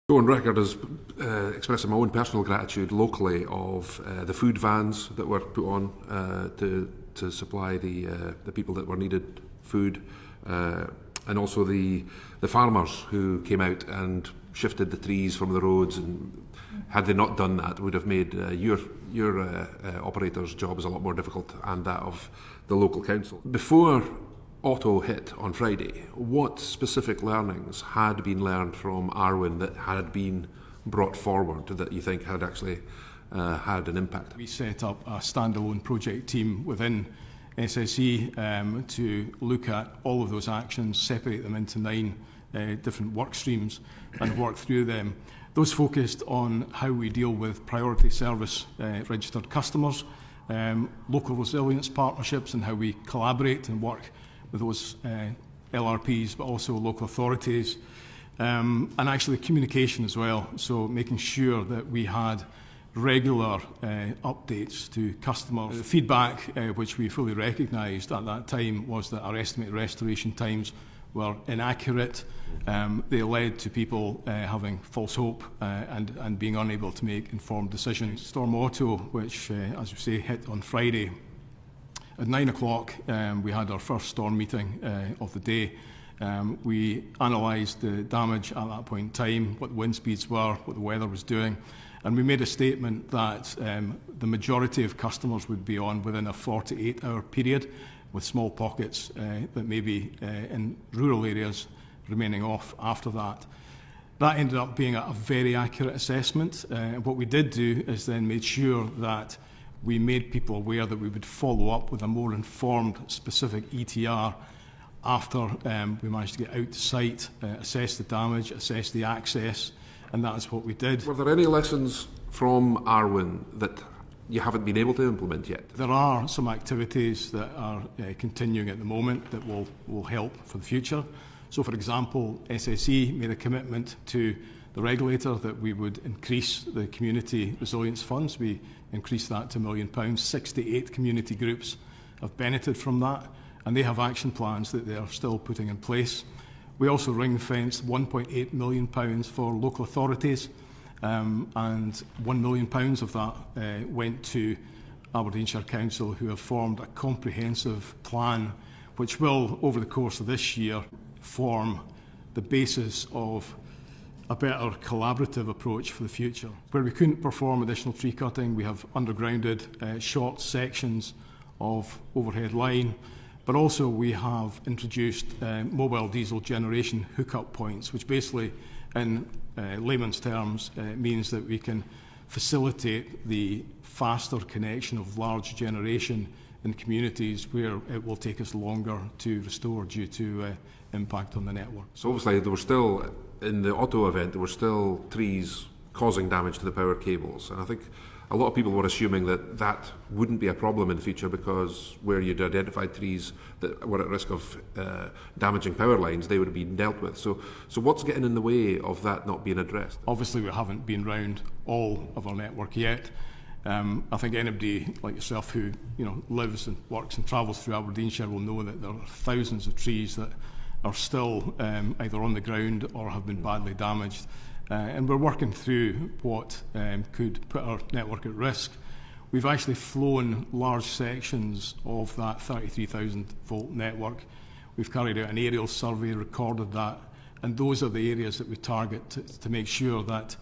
Go on record as expressing my own personal gratitude locally of the food vans that were put on to supply the people that were needed food, and also the farmers who came out and shifted the trees from the roads, and had they not done that, would have made your operators' jobs a lot more difficult, and that of the local council. Before Otto hit on Friday, what specific learnings had been learned from Arwen that had been brought forward that you think had actually had an impact? We set up a standalone project team within SSE to look at all of those actions, separate them into 9 different work streams and work through them. Those focused on how we deal with priority service registered customers, local resilience partnerships, and how we collaborate and work with those LRPs, but also local authorities, and actually communication as well. So making sure that we had regular updates to customers. The feedback, which we fully recognised at that time, was that our estimated restoration times were inaccurate. They led to people having false hope and being unable to make informed decisions. Storm Otto, which, as we say, hit on Friday, at 9 o'clock, we had our first storm meeting of the day. We analysed the damage at that point in time, what the wind speeds were, what the weather was doing, and we made a statement that the majority of customers would be on within a 48-hour period, with small pockets that may be in rural areas remaining off after that. That ended up being a very accurate assessment. What we did do is then made sure that we made people aware that we would follow up with a more informed, specific ETR after we managed to get out to site, assess the damage, assess the access, and that is what we did. Were there any lessons from Arwen that you haven't been able to implement yet? There are some activities that are continuing at the moment that will help for the future. So, for example, SSE made a commitment to the regulator that we would increase the community resilience funds. We increased that to £1 million. 68 community groups have benefited from that, and they have action plans that they are still putting in place. We also ring-fenced £1.8 million for local authorities, and £1 million of that went to Aberdeenshire Council, who have formed a comprehensive plan which will, over the course of this year, form the basis of a better collaborative approach for the future. Where we couldn't perform additional tree cutting, we have undergrounded short sections of overhead line, but also we have introduced mobile diesel generation hookup points, which basically, in layman's terms, means that we can facilitate the faster connection of large generation in communities where it will take us longer to restore due to impact on the network. So obviously there were still, in the Otto event, there were still trees causing damage to the power cables, and I think a lot of people were assuming that that wouldn't be a problem in the future, because where you'd identified trees that were at risk of damaging power lines, they would have been dealt with. So what's getting in the way of that not being addressed? Obviously we haven't been round all of our network yet. I think anybody like yourself who lives and works and travels through Aberdeenshire will know that there are thousands of trees that are still either on the ground or have been badly damaged. And we're working through what could put our network at risk. We've actually flown large sections of that 33,000 volt network. We've carried out an aerial survey, recorded that, and those are the areas that we target to make sure that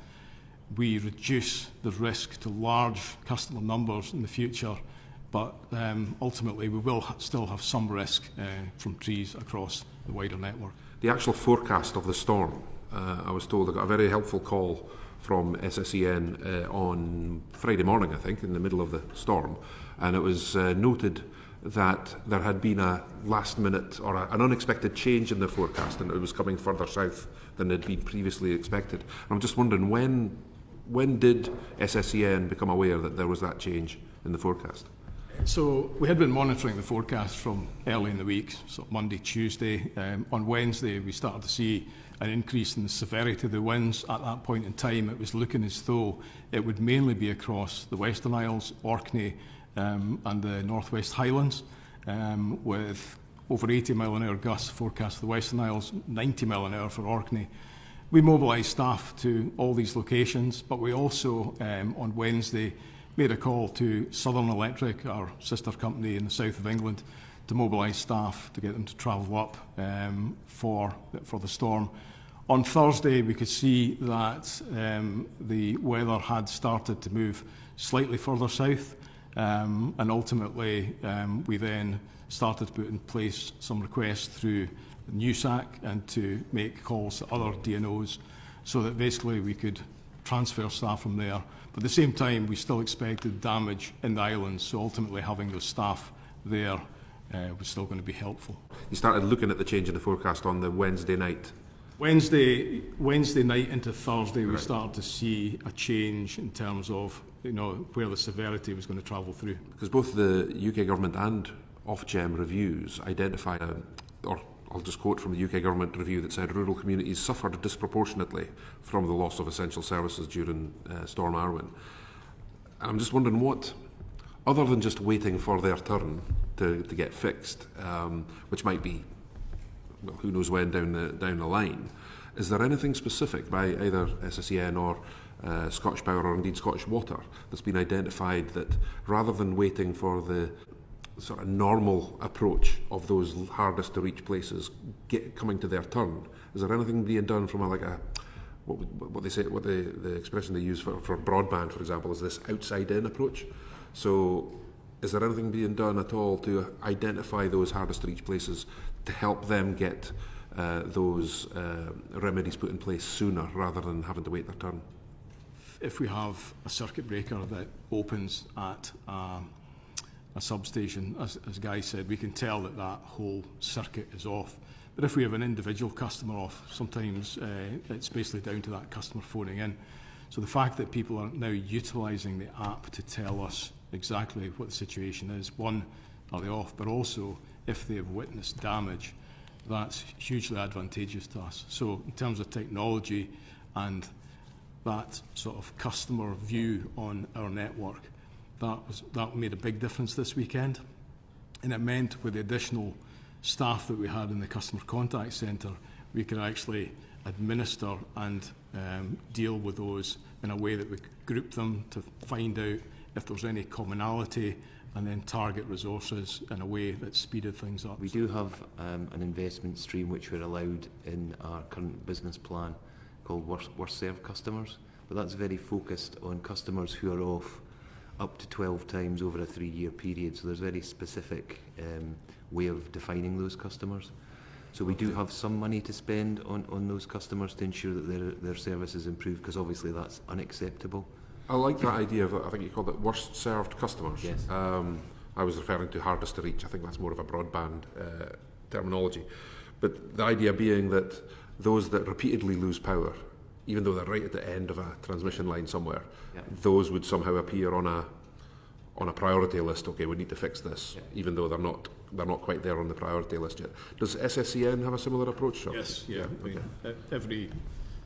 we reduce the risk to large customer numbers in the future. But ultimately we will still have some risk from trees across the wider network. The actual forecast of the storm, I was told I got a very helpful call from SSEN on Friday morning, I think, in the middle of the storm, and it was noted that there had been a last minute or an unexpected change in the forecast, and it was coming further south than had been previously expected. And I'm just wondering, when did SSEN become aware that there was that change in the forecast? So we had been monitoring the forecast from early in the week, so Monday, Tuesday. On Wednesday we started to see an increase in the severity of the winds. At that point in time it was looking as though it would mainly be across the Western Isles, Orkney and the North West Highlands, with over 80 mile an hour gusts forecast for the Western Isles, 90 mile an hour for Orkney. We mobilised staff to all these locations, but we also, on Wednesday, made a call to Southern Electric, our sister company in the south of England, to mobilise staff to get them to travel up for the storm. On Thursday, we could see that the weather had started to move slightly further south, and ultimately we then started to put in place some requests through NewSAC and to make calls to other DNOs so that basically we could transfer staff from there. But at the same time, we still expected damage in the islands, so ultimately having those staff there was still going to be helpful. You started looking at the change in the forecast on the Wednesday night. Wednesday night into Thursday, we started to see a change in terms of where the severity was going to travel through. Because both the UK government and Ofgem reviews identify, or I'll just quote from the UK government review that said rural communities suffered disproportionately from the loss of essential services during Storm Arwen. And I'm just wondering what, other than just waiting for their turn to get fixed, which might be, well, who knows when down the line, is there anything specific by either SSEN or Scottish Power or indeed Scottish Water that's been identified that rather than waiting for the sort of normal approach of those hardest to reach places coming to their turn, is there anything being done from what they say, what the expression they use for broadband, for example, is this outside in approach? So is there anything being done at all to identify those hardest to reach places to help them get those remedies put in place sooner rather than having to wait their turn? If we have a circuit breaker that opens at a substation, as Guy said, we can tell that whole circuit is off. But if we have an individual customer off, sometimes it's basically down to that customer phoning in. So the fact that people are now utilising the app to tell us exactly what the situation is, one, are they off, but also if they have witnessed damage, that's hugely advantageous to us. So in terms of technology and that sort of customer view on our network, that made a big difference this weekend. And it meant with the additional staff that we had in the customer contact centre, we could actually administer and deal with those in a way that we could group them to find out if there's any commonality and then target resources in a way that speeded things up. We do have an investment stream which we're allowed in our current business plan called worst served customers, but that's very focused on customers who are off up to 12 times over a 3-year period. So there's a very specific way of defining those customers. So we do have some money to spend on those customers to ensure that their service is improved, because obviously that's unacceptable. I like that idea of, I think you called it worst served customers. Yes. I was referring to hardest to reach. I think that's more of a broadband terminology. But the idea being that those that repeatedly lose power, even though they're right at the end of a transmission line somewhere, those would somehow appear on a priority list. Okay, we need to fix this, even though they're not quite there on the priority list yet. Does SSEN have a similar approach? Or? Yes, yeah. Okay. Every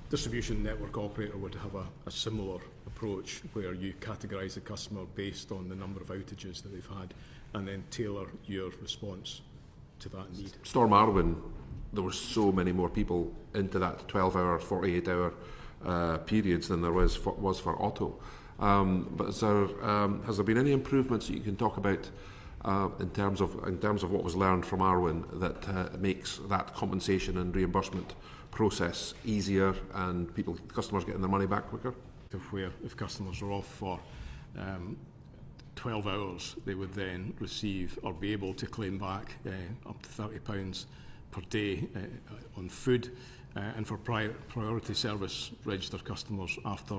distribution network operator would have a similar approach where you categorise the customer based on the number of outages that they've had and then tailor your response to that need. Storm Arwen, there were so many more people into that 12-hour, 48-hour periods than there was for Otto. But has there been any improvements that you can talk about in terms of what was learned from Arwen that makes that compensation and reimbursement process easier and customers getting their money back quicker? If customers are off for 12 hours, they would then receive or be able to claim back up to £30 per day on food, and for priority service registered customers, after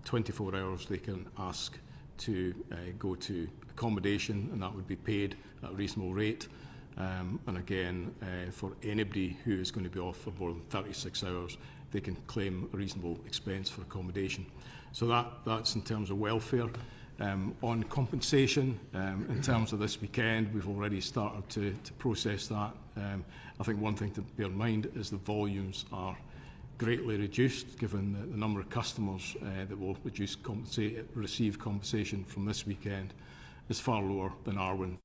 24 hours they can ask to go to accommodation, and that would be paid at a reasonable rate. And again, for anybody who is going to be off for more than 36 hours, they can claim a reasonable expense for accommodation. So that's in terms of welfare. On compensation, in terms of this weekend, we've already started to process that. I think one thing to bear in mind is the volumes are greatly reduced, given the number of customers that will receive compensation from this weekend is far lower than Arwen.